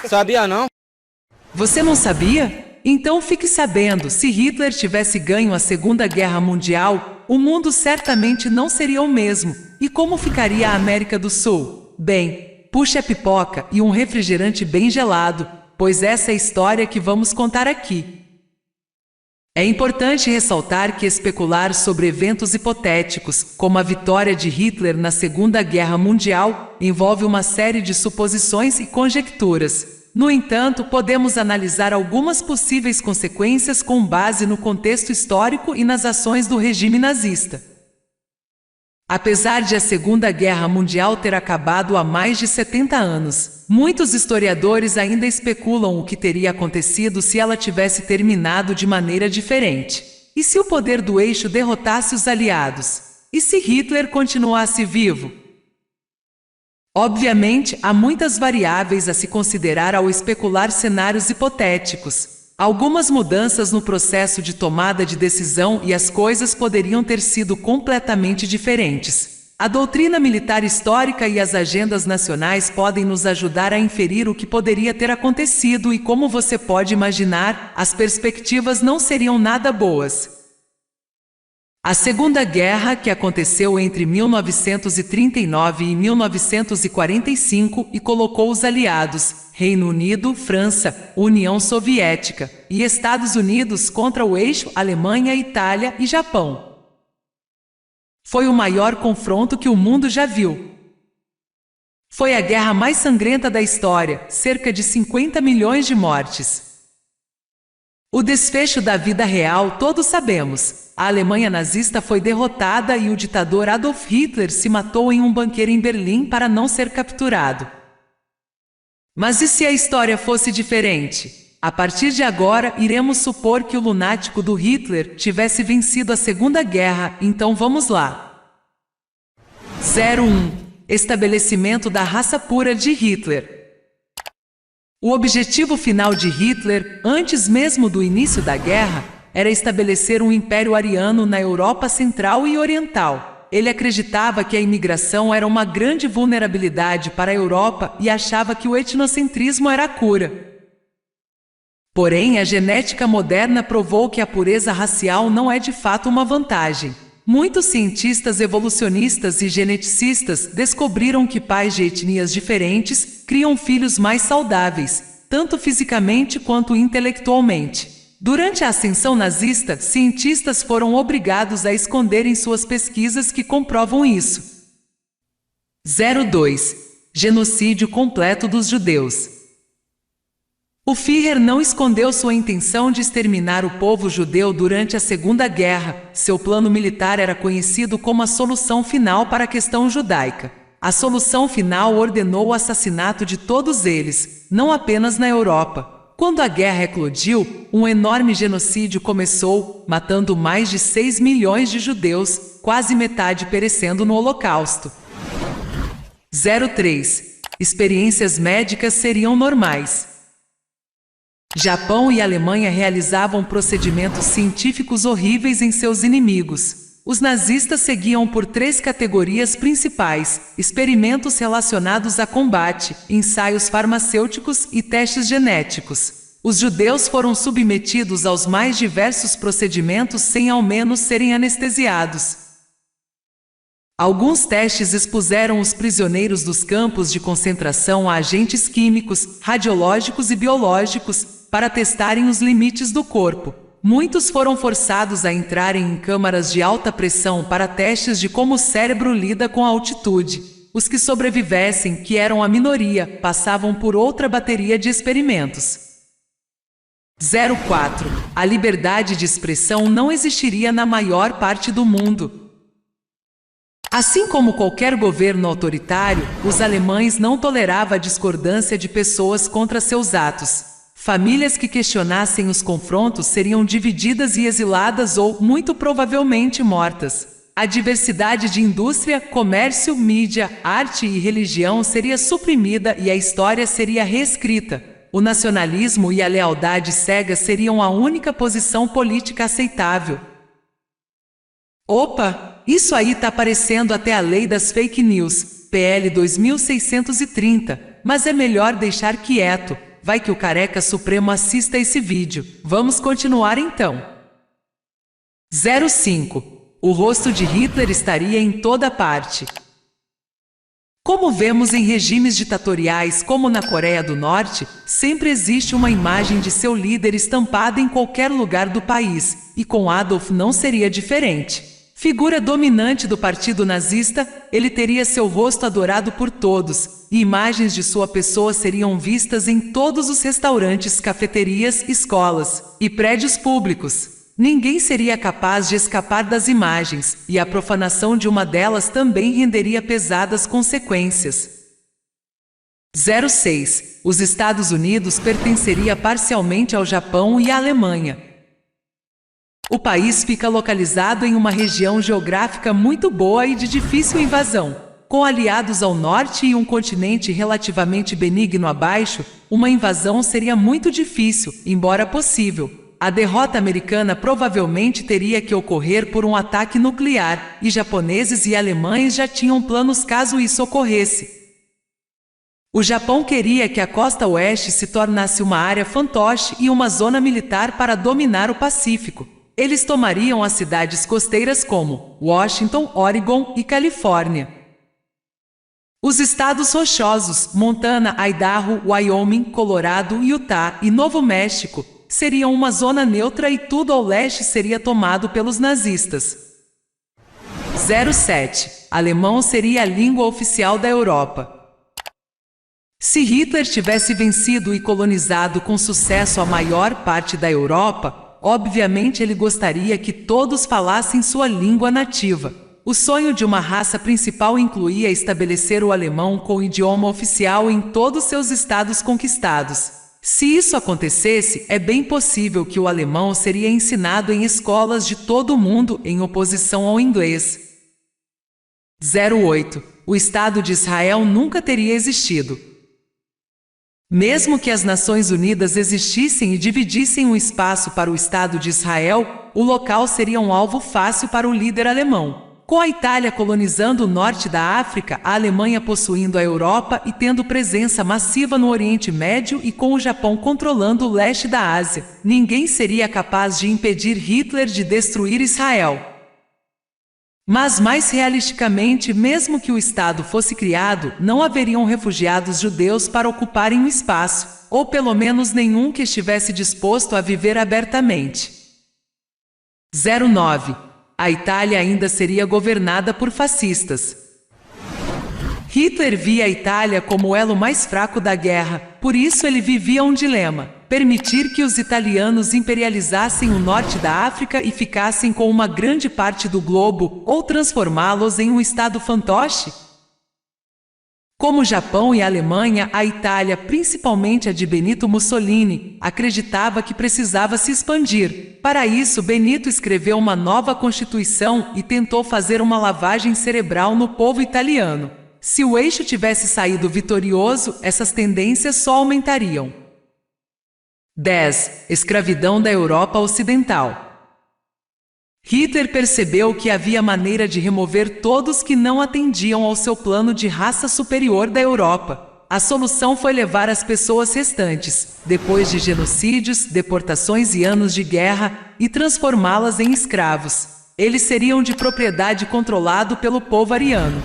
Sabia não? Você não sabia? Então fique sabendo, se Hitler tivesse ganho a Segunda Guerra Mundial, o mundo certamente não seria o mesmo. E como ficaria a América do Sul? Bem, puxe a pipoca e um refrigerante bem gelado, pois essa é a história que vamos contar aqui. É importante ressaltar que especular sobre eventos hipotéticos, como a vitória de Hitler na Segunda Guerra Mundial, envolve uma série de suposições e conjecturas. No entanto, podemos analisar algumas possíveis consequências com base no contexto histórico e nas ações do regime nazista. Apesar de a Segunda Guerra Mundial ter acabado há mais de 70 anos, muitos historiadores ainda especulam o que teria acontecido se ela tivesse terminado de maneira diferente. E se o poder do eixo derrotasse os aliados? E se Hitler continuasse vivo? Obviamente, há muitas variáveis a se considerar ao especular cenários hipotéticos. Algumas mudanças no processo de tomada de decisão e as coisas poderiam ter sido completamente diferentes. A doutrina militar histórica e as agendas nacionais podem nos ajudar a inferir o que poderia ter acontecido e, como você pode imaginar, as perspectivas não seriam nada boas. A Segunda Guerra, que aconteceu entre 1939 e 1945 e colocou os aliados, Reino Unido, França, União Soviética e Estados Unidos contra o eixo Alemanha, Itália e Japão. Foi o maior confronto que o mundo já viu. Foi a guerra mais sangrenta da história, cerca de 50 milhões de mortes. O desfecho da vida real todos sabemos. A Alemanha nazista foi derrotada e o ditador Adolf Hitler se matou em um banquete em Berlim para não ser capturado. Mas e se a história fosse diferente? A partir de agora, iremos supor que o lunático do Hitler tivesse vencido a Segunda Guerra, então vamos lá. 01. Estabelecimento da raça pura de Hitler. O objetivo final de Hitler, antes mesmo do início da guerra, era estabelecer um império ariano na Europa Central e Oriental. Ele acreditava que a imigração era uma grande vulnerabilidade para a Europa e achava que o etnocentrismo era a cura. Porém, a genética moderna provou que a pureza racial não é de fato uma vantagem. Muitos cientistas evolucionistas e geneticistas descobriram que pais de etnias diferentes criam filhos mais saudáveis, tanto fisicamente quanto intelectualmente. Durante a ascensão nazista, cientistas foram obrigados a esconderem suas pesquisas que comprovam isso. 02. Genocídio completo dos judeus. O Führer não escondeu sua intenção de exterminar o povo judeu durante a Segunda Guerra. Seu plano militar era conhecido como a solução final para a questão judaica. A solução final ordenou o assassinato de todos eles, não apenas na Europa. Quando a guerra eclodiu, um enorme genocídio começou, matando mais de 6 milhões de judeus, quase metade perecendo no Holocausto. 03. Experiências médicas seriam normais. Japão e Alemanha realizavam procedimentos científicos horríveis em seus inimigos. Os nazistas seguiam por 3 categorias principais: experimentos relacionados a combate, ensaios farmacêuticos e testes genéticos. Os judeus foram submetidos aos mais diversos procedimentos sem ao menos serem anestesiados. Alguns testes expuseram os prisioneiros dos campos de concentração a agentes químicos, radiológicos e biológicos, para testarem os limites do corpo. Muitos foram forçados a entrarem em câmaras de alta pressão para testes de como o cérebro lida com a altitude. Os que sobrevivessem, que eram a minoria, passavam por outra bateria de experimentos. 04. A liberdade de expressão não existiria na maior parte do mundo. Assim como qualquer governo autoritário, os alemães não toleravam a discordância de pessoas contra seus atos. Famílias que questionassem os confrontos seriam divididas e exiladas ou, muito provavelmente, mortas. A diversidade de indústria, comércio, mídia, arte e religião seria suprimida e a história seria reescrita. O nacionalismo e a lealdade cega seriam a única posição política aceitável. Opa! Isso aí tá parecendo até a lei das fake news, PL 2630, mas é melhor deixar quieto. Vai que o careca supremo assista esse vídeo. Vamos continuar então. 05. O rosto de Hitler estaria em toda parte. Como vemos em regimes ditatoriais como na Coreia do Norte, sempre existe uma imagem de seu líder estampada em qualquer lugar do país, e com Adolf não seria diferente. Figura dominante do partido nazista, ele teria seu rosto adorado por todos, e imagens de sua pessoa seriam vistas em todos os restaurantes, cafeterias, escolas e prédios públicos. Ninguém seria capaz de escapar das imagens, e a profanação de uma delas também renderia pesadas consequências. 06. Os Estados Unidos pertenceria parcialmente ao Japão e à Alemanha. O país fica localizado em uma região geográfica muito boa e de difícil invasão. Com aliados ao norte e um continente relativamente benigno abaixo, uma invasão seria muito difícil, embora possível. A derrota americana provavelmente teria que ocorrer por um ataque nuclear, e japoneses e alemães já tinham planos caso isso ocorresse. O Japão queria que a costa oeste se tornasse uma área fantoche e uma zona militar para dominar o Pacífico. Eles tomariam as cidades costeiras como Washington, Oregon e Califórnia. Os estados rochosos, Montana, Idaho, Wyoming, Colorado, Utah e Novo México, seriam uma zona neutra e tudo ao leste seria tomado pelos nazistas. 07. Alemão seria a língua oficial da Europa. Se Hitler tivesse vencido e colonizado com sucesso a maior parte da Europa, obviamente ele gostaria que todos falassem sua língua nativa. O sonho de uma raça principal incluía estabelecer o alemão como idioma oficial em todos seus estados conquistados. Se isso acontecesse, é bem possível que o alemão seria ensinado em escolas de todo o mundo em oposição ao inglês. 08. O Estado de Israel nunca teria existido. Mesmo que as Nações Unidas existissem e dividissem um espaço para o Estado de Israel, o local seria um alvo fácil para o líder alemão. Com a Itália colonizando o norte da África, a Alemanha possuindo a Europa e tendo presença massiva no Oriente Médio e com o Japão controlando o leste da Ásia, ninguém seria capaz de impedir Hitler de destruir Israel. Mas mais realisticamente, mesmo que o Estado fosse criado, não haveriam refugiados judeus para ocuparem o espaço, ou pelo menos nenhum que estivesse disposto a viver abertamente. 09. A Itália ainda seria governada por fascistas. Hitler via a Itália como o elo mais fraco da guerra, por isso ele vivia um dilema: permitir que os italianos imperializassem o norte da África e ficassem com uma grande parte do globo, ou transformá-los em um estado fantoche? Como o Japão e a Alemanha, a Itália, principalmente a de Benito Mussolini, acreditava que precisava se expandir. Para isso, Benito escreveu uma nova Constituição e tentou fazer uma lavagem cerebral no povo italiano. Se o eixo tivesse saído vitorioso, essas tendências só aumentariam. 10. Escravidão da Europa Ocidental. Hitler percebeu que havia maneira de remover todos que não atendiam ao seu plano de raça superior da Europa. A solução foi levar as pessoas restantes, depois de genocídios, deportações e anos de guerra, e transformá-las em escravos. Eles seriam de propriedade controlado pelo povo ariano.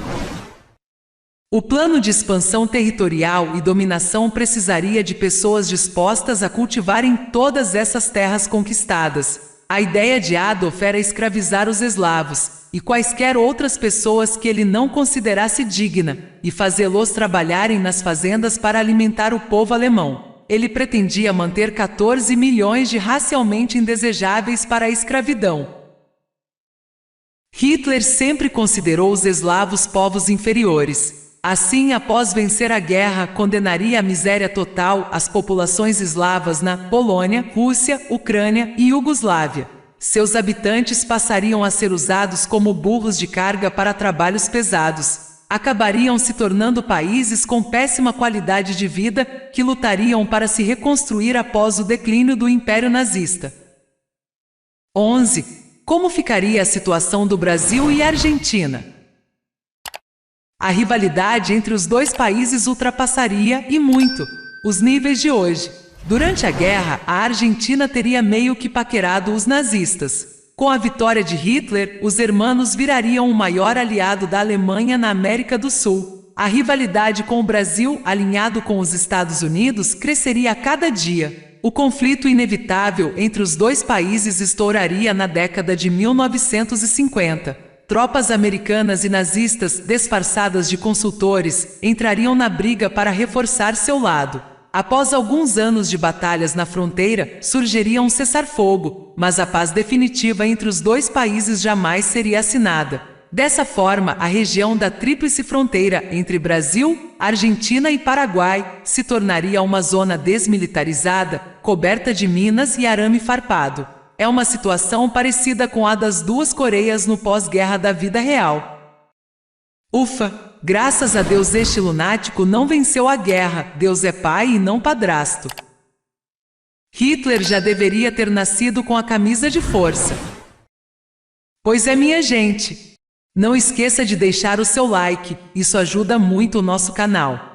O plano de expansão territorial e dominação precisaria de pessoas dispostas a cultivarem todas essas terras conquistadas. A ideia de Adolf era escravizar os eslavos e quaisquer outras pessoas que ele não considerasse digna, e fazê-los trabalharem nas fazendas para alimentar o povo alemão. Ele pretendia manter 14 milhões de racialmente indesejáveis para a escravidão. Hitler sempre considerou os eslavos povos inferiores. Assim, após vencer a guerra, condenaria à miséria total as populações eslavas na Polônia, Rússia, Ucrânia e Iugoslávia. Seus habitantes passariam a ser usados como burros de carga para trabalhos pesados. Acabariam se tornando países com péssima qualidade de vida, que lutariam para se reconstruir após o declínio do Império Nazista. 11. Como ficaria a situação do Brasil e Argentina? A rivalidade entre os dois países ultrapassaria, e muito, Os níveis de hoje. Durante a guerra, a Argentina teria meio que paquerado os nazistas. Com a vitória de Hitler, os hermanos virariam o maior aliado da Alemanha na América do Sul. A rivalidade com o Brasil, alinhado com os Estados Unidos, cresceria a cada dia. O conflito inevitável entre os dois países estouraria na década de 1950. Tropas americanas e nazistas, disfarçadas de consultores, entrariam na briga para reforçar seu lado. Após alguns anos de batalhas na fronteira, surgiria um cessar-fogo, mas a paz definitiva entre os dois países jamais seria assinada. Dessa forma, a região da tríplice fronteira entre Brasil, Argentina e Paraguai se tornaria uma zona desmilitarizada, coberta de minas e arame farpado. É uma situação parecida com a das duas Coreias no pós-guerra da vida real. Ufa! Graças a Deus este lunático não venceu a guerra, Deus é pai e não padrasto. Hitler já deveria ter nascido com a camisa de força. Pois é, minha gente. Não esqueça de deixar o seu like, isso ajuda muito o nosso canal.